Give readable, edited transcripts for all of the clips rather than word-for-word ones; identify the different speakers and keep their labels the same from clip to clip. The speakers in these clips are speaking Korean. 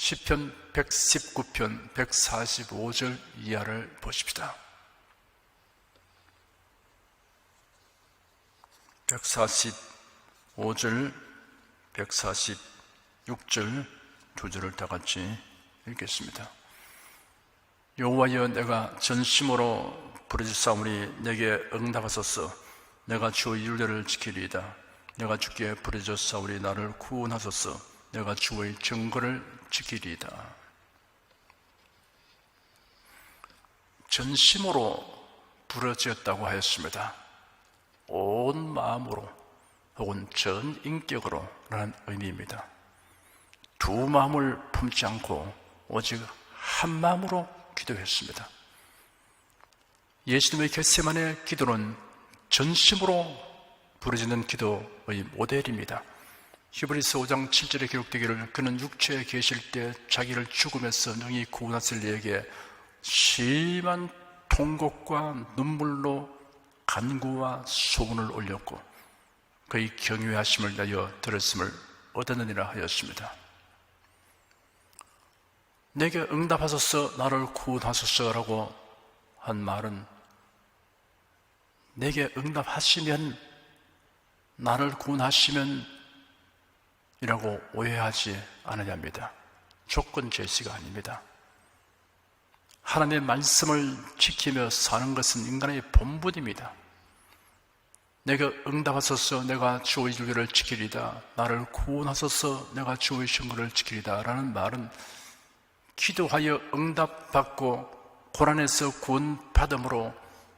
Speaker 1: 시편 119편 145절 이하를 보십시다. 145절, 146절 두 절을 다 같이 읽겠습니다. 여호와여, 내가 전심으로 부르짖사오니 내게 응답하소서. 내가 주의 율례를 지키리이다. 내가 주께 부르짖사오니 나를 구원하소서. 내가 주의 증거를 지키리이다. 전심으로 부르짖었다고 하였습니다. 온 마음으로 혹은 전 인격으로 라는 의미입니다. 두 마음을 품지 않고 오직 한 마음으로 기도했습니다. 예수님의 겟세마네 기도는 전심으로 부르짖는 기도의 모델입니다. 히브리서 5장 7절에 기록되기를 그는 육체에 계실 때 자기를 죽음에서 능히 구원하실 이에게 심한 통곡과 눈물로 간구와 소원을 올렸고 그의 경외하심을 위하여 들었음을 얻었느니라 하였습니다. 내게 응답하소서, 나를 구원하소서라고 한 말은 내게 응답하시면, 나를 구원하시면 이라고 오해하지 않아야 합니다. 조건 제시가 아닙니다. 하나님의 말씀을 지키며 사는 것은 인간의 본분입니다. 내가 응답하소서, 내가 주의 율례를 지키리다. 나를 구원하소서, 내가 주의 증거를 지키리다 라는 말은 기도하여 응답받고 고난에서 구원받음으로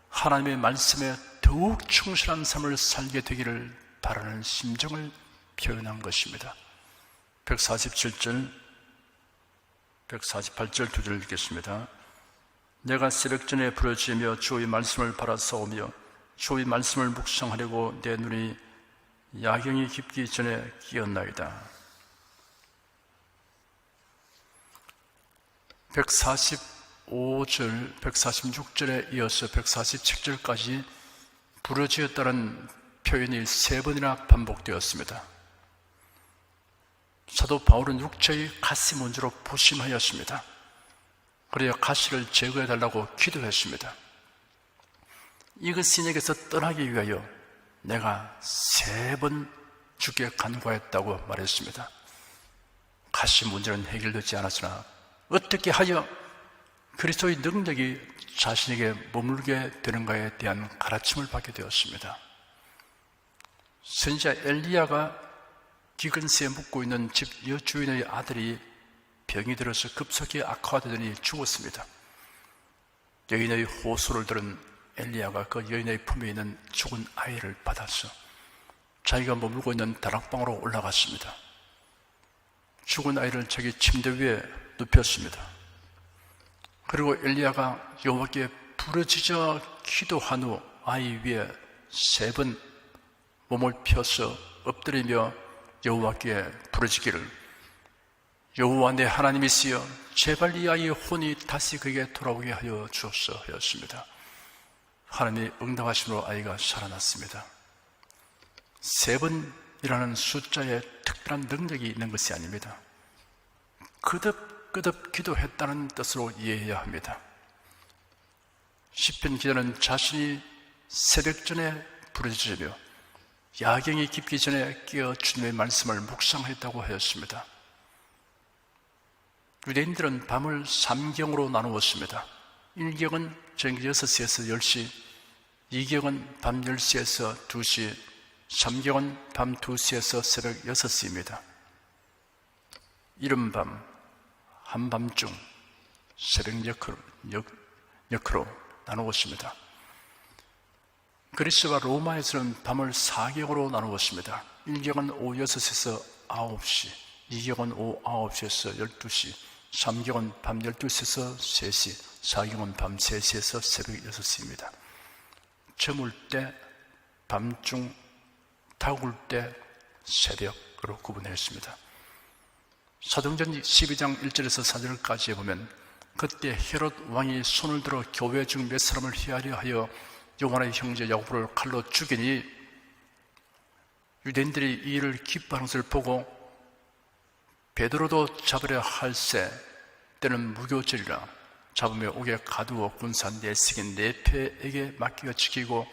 Speaker 1: 하나님의 말씀에 더욱 충실한 삶을 살게 되기를 바라는 심정을 표현한 것입니다. 147절, 148절 두 절 읽겠습니다. 내가 새벽전에 부르짖으며 주의 말씀을 바라사오며 주의 말씀을 묵상하려고 내 눈이 야경이 깊기 전에 끼었나이다. 145절, 146절에 이어서 147절까지 부르짖었다는 표현이 세 번이나 반복되었습니다. 사도 바울은 육체의 가시 문제로 부심하였습니다. 그래야 가시를 제거해달라고 기도했습니다. 이것이 내게서 떠나기 위하여 내가 세 번 주께 간구하였다고 말했습니다. 가시 문제는 해결되지 않았으나 어떻게 하여 그리스도의 능력이 자신에게 머물게 되는가에 대한 가르침을 받게 되었습니다. 선지자 엘리야가 기근새에 묵고 있는 집 여주인의 아들이 병이 들어서 급속히 악화되더니 죽었습니다. 여인의 호소를 들은 엘리야가 그 여인의 품에 있는 죽은 아이를 받아서 자기가 머물고 있는 다락방으로 올라갔습니다. 죽은 아이를 자기 침대 위에 눕혔습니다. 그리고 엘리야가 여호와께 부르짖어 기도한 후 아이 위에 세 번 몸을 펴서 엎드리며 여호와께 부르짖기를 여호와 내 하나님이시여 제발 이 아이의 혼이 다시 그에게 돌아오게 하여 주옵소서 하였습니다. 하나님이 응답하심으로 아이가 살아났습니다. 세 번이라는 숫자에 특별한 능력이 있는 것이 아닙니다. 끄덕끄덕 기도했다는 뜻으로 이해해야 합니다. 시편 기자는 자신이 새벽전에 부르짖으며 야경이 깊기 전에 깨어 주님의 말씀을 묵상했다고 하였습니다. 유대인들은 밤을 3경으로 나누었습니다. 1경은 저녁 6시에서 10시, 2경은 밤 10시에서 2시, 3경은 밤 2시에서 새벽 6시입니다. 이른밤, 한밤중, 새벽 역으로 나누었습니다. 그리스와 로마에서는 밤을 4경으로 나누었습니다. 1경은 오후 6시에서 9시, 2경은 오후 9시에서 12시, 3경은 밤 12시에서 3시, 4경은 밤 3시에서 새벽 6시입니다. 저물 때, 밤중, 타올 때, 새벽으로 구분했습니다. 사도행전 12장 1절에서 4절까지에 보면 그때 헤롯 왕이 손을 들어 교회 중 몇 사람을 해하려 하여 요한의 형제 야고보를 칼로 죽이니 유대인들이 이 일을 기뻐하는 것을 보고 베드로도 잡으려 할세 때는 무교절이라 잡으며 옥에 가두어 군사 내식인 네페에게 맡겨 지키고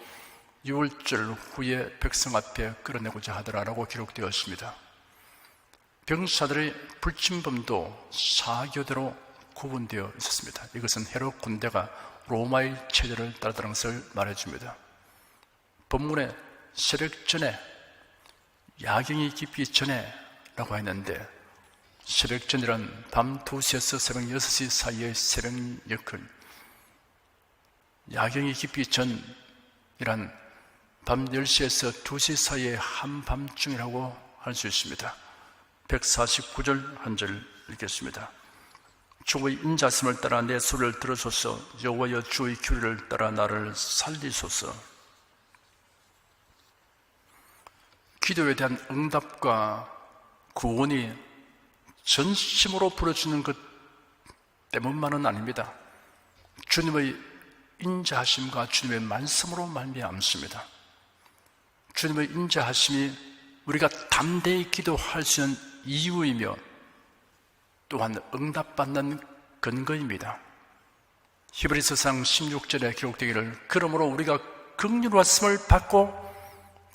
Speaker 1: 6월절 후에 백성 앞에 끌어내고자 하더라라고 기록되었습니다. 병사들의 불침범도 사교대로 구분되어 있었습니다. 이것은 헤롯 군대가 로마의 체제를 따르다는 것을 말해줍니다. 본문에 새벽 전에, 야경이 깊기 전에 라고 했는데, 새벽 전이란 밤 2시에서 새벽 6시 사이의 새벽 여클, 야경이 깊기 전이란 밤 10시에서 2시 사이의 한밤중이라고 할 수 있습니다. 149절 한 절 읽겠습니다. 주의 인자심을 따라 내 소리를 들으소서. 여호와여 주의 규례를 따라 나를 살리소서. 기도에 대한 응답과 구원이 전심으로 부러지는 것 때문만은 아닙니다. 주님의 인자하심과 주님의 말씀으로 말미암습니다. 주님의 인자하심이 우리가 담대히 기도할 수 있는 이유이며 또한 응답받는 근거입니다. 히브리서상 16절에 기록되기를 그러므로 우리가 긍휼하심을 받고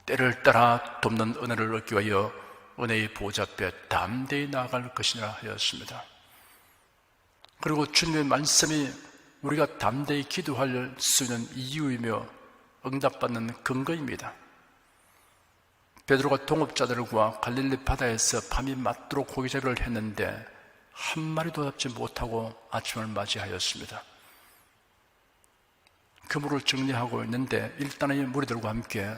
Speaker 1: 때를 따라 돕는 은혜를 얻기 위하여 은혜의 보좌 앞에 담대히 나아갈 것이라 하였습니다. 그리고 주님의 말씀이 우리가 담대히 기도할 수 있는 이유이며 응답받는 근거입니다. 베드로가 동업자들과 갈릴리 바다에서 밤이 맞도록 고기잡이를 했는데 한 마리도 잡지 못하고 아침을 맞이하였습니다. 그물을 정리하고 있는데 일단의 무리들과 함께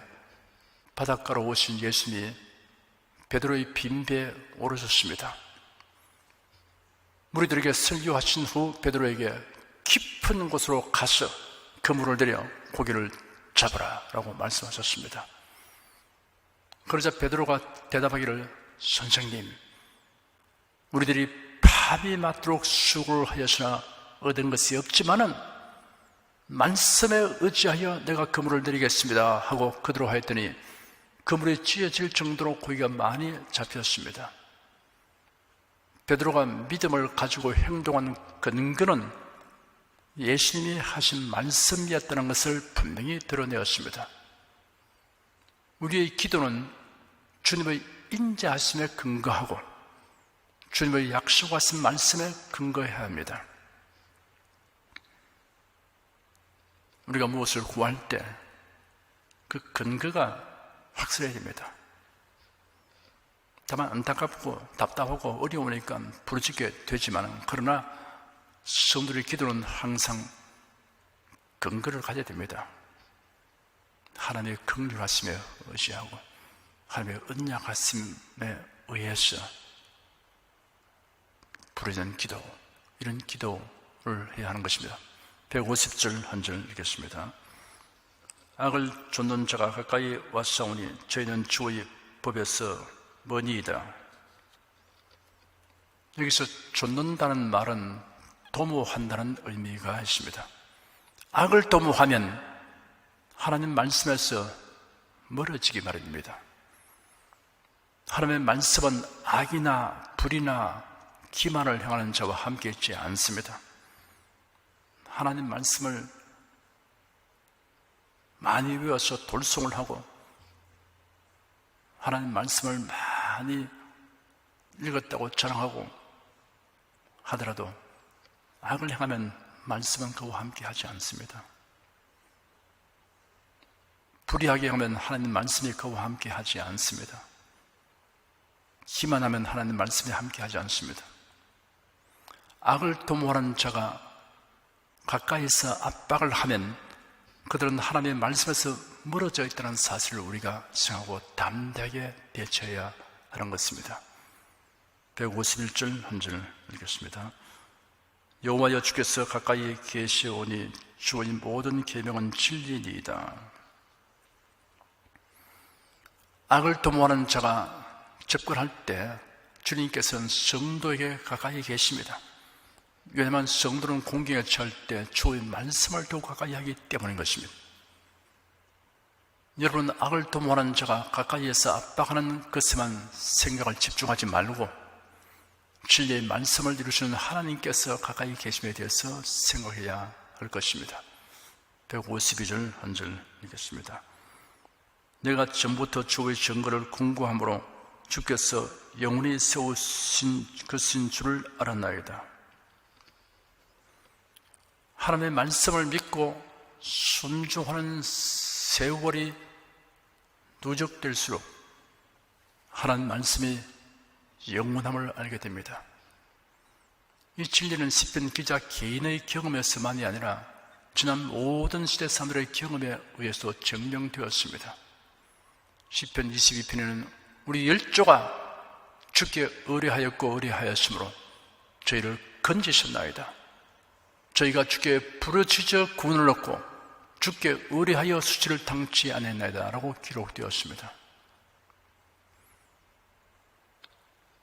Speaker 1: 바닷가로 오신 예수님이 베드로의 빈배에 오르셨습니다. 무리들에게 설교하신 후 베드로에게 깊은 곳으로 가서 그물을 내려 고기를 잡으라 라고 말씀하셨습니다. 그러자 베드로가 대답하기를 선생님, 우리들이 밤이 맞도록 수고를 하였으나 얻은 것이 없지만은 말씀에 의지하여 내가 그물을 내리겠습니다 하고 그대로 하였더니 그물이 찢어질 정도로 고기가 많이 잡혔습니다. 베드로가 믿음을 가지고 행동한 근거는 예수님이 하신 말씀이었다는 것을 분명히 드러내었습니다. 우리의 기도는 주님의 인자하심에 근거하고 주님의 약속하신 말씀에 근거해야 합니다. 우리가 무엇을 구할 때 그 근거가 확실해야 됩니다. 다만 안타깝고 답답하고 어려우니까 부르짖게 되지만 그러나 성도의 기도는 항상 근거를 가져야 됩니다. 하나님의 긍휼하심에 의지하고 하나님의 언약하심에 의해서 부르짖는 기도, 이런 기도를 해야 하는 것입니다. 150절 한 절 읽겠습니다. 악을 좇는 자가 가까이 왔사오니 저희는 주의 법에서 머니이다. 여기서 좇는다는 말은 도모한다는 의미가 있습니다. 악을 도모하면 하나님 말씀에서 멀어지기 마련입니다. 하나님의 말씀은 악이나 불이나 기만을 행하는 자와 함께 있지 않습니다. 하나님 말씀을 많이 외워서 돌송을 하고 하나님 말씀을 많이 읽었다고 자랑하고 하더라도 악을 행하면 말씀은 그와 함께 하지 않습니다. 불의하게 하면 하나님 말씀이 그와 함께 하지 않습니다. 기만하면 하나님 말씀이 함께 하지 않습니다. 악을 도모하는 자가 가까이서 압박을 하면 그들은 하나님의 말씀에서 멀어져 있다는 사실을 우리가 생각하고 담대하게 대처해야 하는 것입니다. 151절 한 절 읽겠습니다. 여호와여 주께서 가까이 계시오니 주의 모든 계명은 진리니이다. 악을 도모하는 자가 접근할 때 주님께서는 성도에게 가까이 계십니다. 왜냐하면 성도는 공경에 처할 때 주의 말씀을 더욱 가까이 하기 때문인 것입니다. 여러분, 악을 도모하는 자가 가까이에서 압박하는 것에만 생각을 집중하지 말고 진리의 말씀을 이루시는 하나님께서 가까이 계심에 대해서 생각해야 할 것입니다. 152절 한 절 읽겠습니다. 내가 전부터 주의 증거를 궁구함으로 주께서 영원히 세우신 것인 줄을 알았나이다. 하나님의 말씀을 믿고 순종하는 세월이 누적될수록 하나님 말씀이 영원함을 알게 됩니다. 이 진리는 시편 기자 개인의 경험에서만이 아니라 지난 모든 시대 사람들의 경험에 의해서 증명되었습니다. 시편 22편에는 우리 열조가 주께 의뢰하였고 의뢰하였으므로 저희를 건지셨나이다. 저희가 주께 부르짖어 구원을 얻고 주께 의뢰하여 수치를 당치 않았나이다 라고 기록되었습니다.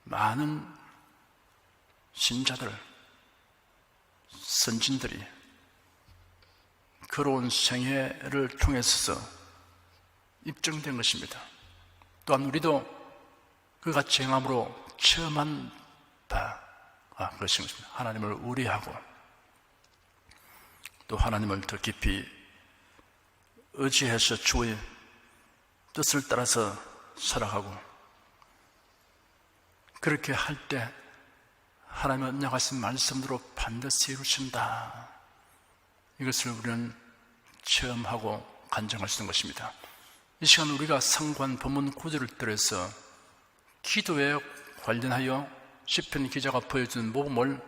Speaker 1: 많은 신자들, 선진들이 걸어온 생애를 통해서 입증된 것입니다. 또한 우리도 그같이 행함으로 체험한 바가 그것입니다. 하나님을 의뢰하고 또 하나님을 더 깊이 의지해서 주의 뜻을 따라서 살아가고, 그렇게 할 때 하나님의 언약하신 말씀대로 반드시 이루신다. 이것을 우리는 체험하고 간증할 수 있는 것입니다. 이 시간 우리가 상고한 본문 구절을 들어서 기도에 관련하여 시편 기자가 보여준 모범을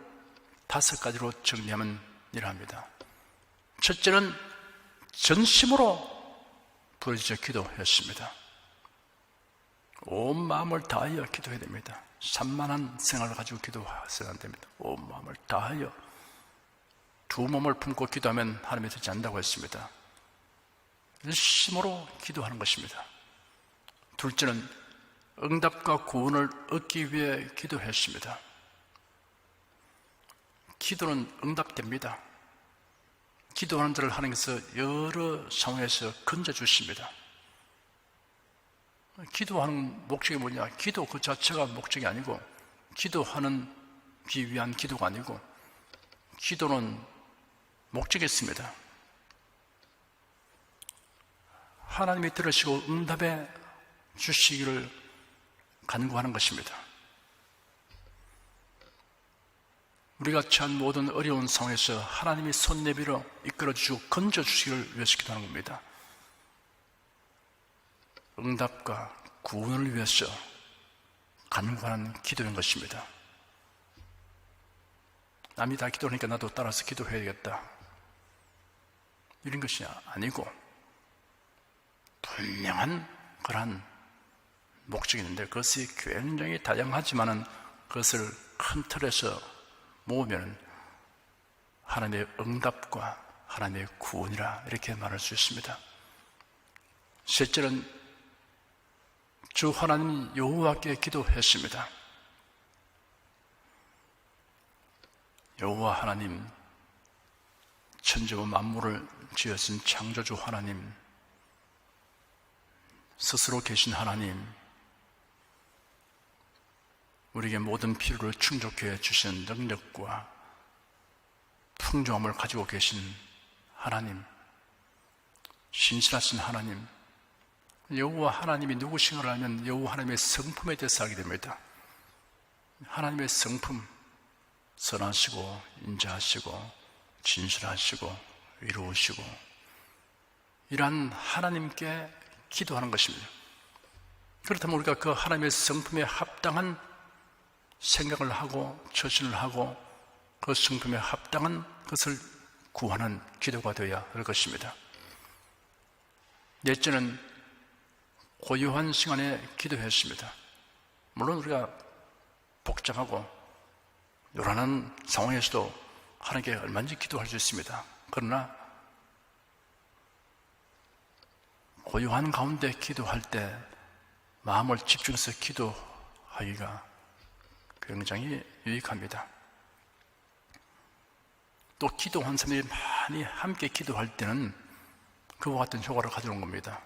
Speaker 1: 5가지로 정리하면 이러합니다. 첫째는 전심으로 부르짖어 기도했습니다. 온 마음을 다하여 기도해야 됩니다. 산만한 생활을 가지고 기도하셔야 안 됩니다. 온 마음을 다하여, 두 몸을 품고 기도하면 하나님이 듣지 않는다고 했습니다. 열심으로 기도하는 것입니다. 둘째는 응답과 구원을 얻기 위해 기도했습니다. 기도는 응답됩니다. 기도하는 자를 하나님께서 여러 상황에서 건져주십니다. 기도하는 목적이 뭐냐? 기도 그 자체가 목적이 아니고, 기도하는 기 위한 기도가 아니고, 기도는 목적이 있습니다. 하나님이 들으시고 응답해 주시기를 간구하는 것입니다. 우리가 처한 모든 어려운 상황에서 하나님이 손 내밀어 이끌어주시고 건져주시기를 위해서 기도하는 겁니다. 응답과 구원을 위해서 간구하는 기도인 것입니다. 남이 다 기도하니까 나도 따라서 기도해야겠다, 이런 것이 아니고, 분명한 그러한 목적이 있는데 그것이 굉장히 다양하지만은 그것을 큰 틀에서 모으면 하나님의 응답과 하나님의 구원이라 이렇게 말할 수 있습니다. 셋째는 주 하나님 여호와께 기도했습니다. 여호와 하나님, 천지와 만물을 지으신 창조주 하나님, 스스로 계신 하나님, 우리에게 모든 필요를 충족해 주신 능력과 풍성함을 가지고 계신 하나님, 신실하신 하나님, 여호와 하나님이 누구신가를 알면 여호와 하나님의 성품에 대해서 알게 됩니다. 하나님의 성품, 선하시고 인자하시고 진실하시고 위로우시고, 이러한 하나님께 기도하는 것입니다. 그렇다면 우리가 그 하나님의 성품에 합당한 생각을 하고 처신을 하고 그 성품에 합당한 것을 구하는 기도가 되어야 할 것입니다. 넷째는 고요한 시간에 기도했습니다. 물론 우리가 복잡하고 요란한 상황에서도 하나님께 얼마든지 기도할 수 있습니다. 그러나 고요한 가운데 기도할 때 마음을 집중해서 기도하기가 굉장히 유익합니다. 또 기도한 사람들이 많이 함께 기도할 때는 그와 같은 효과를 가져오는 겁니다.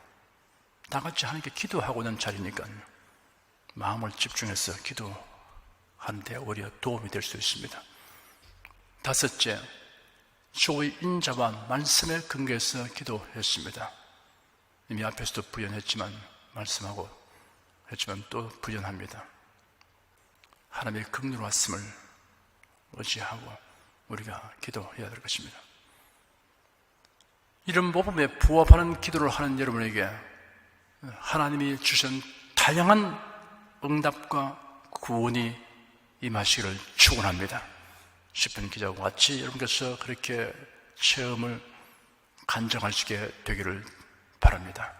Speaker 1: 다 같이 하나님께 기도하고 있는 자리니까 마음을 집중해서 기도하는 하는데 오히려 도움이 될 수 있습니다. 다섯째, 주의 인자와 말씀의 근거에서 기도했습니다. 이미 앞에서도 부연했지만 말씀하고 했지만 또 부연합니다. 하나님의 긍휼하심을 의지하고 우리가 기도해야 될 것입니다. 이런 모범에 부합하는 기도를 하는 여러분에게 하나님이 주신 다양한 응답과 구원이 임하시기를 축원합니다. 시편 기자와 같이 여러분께서 그렇게 체험을 간증하시게 되기를 바랍니다.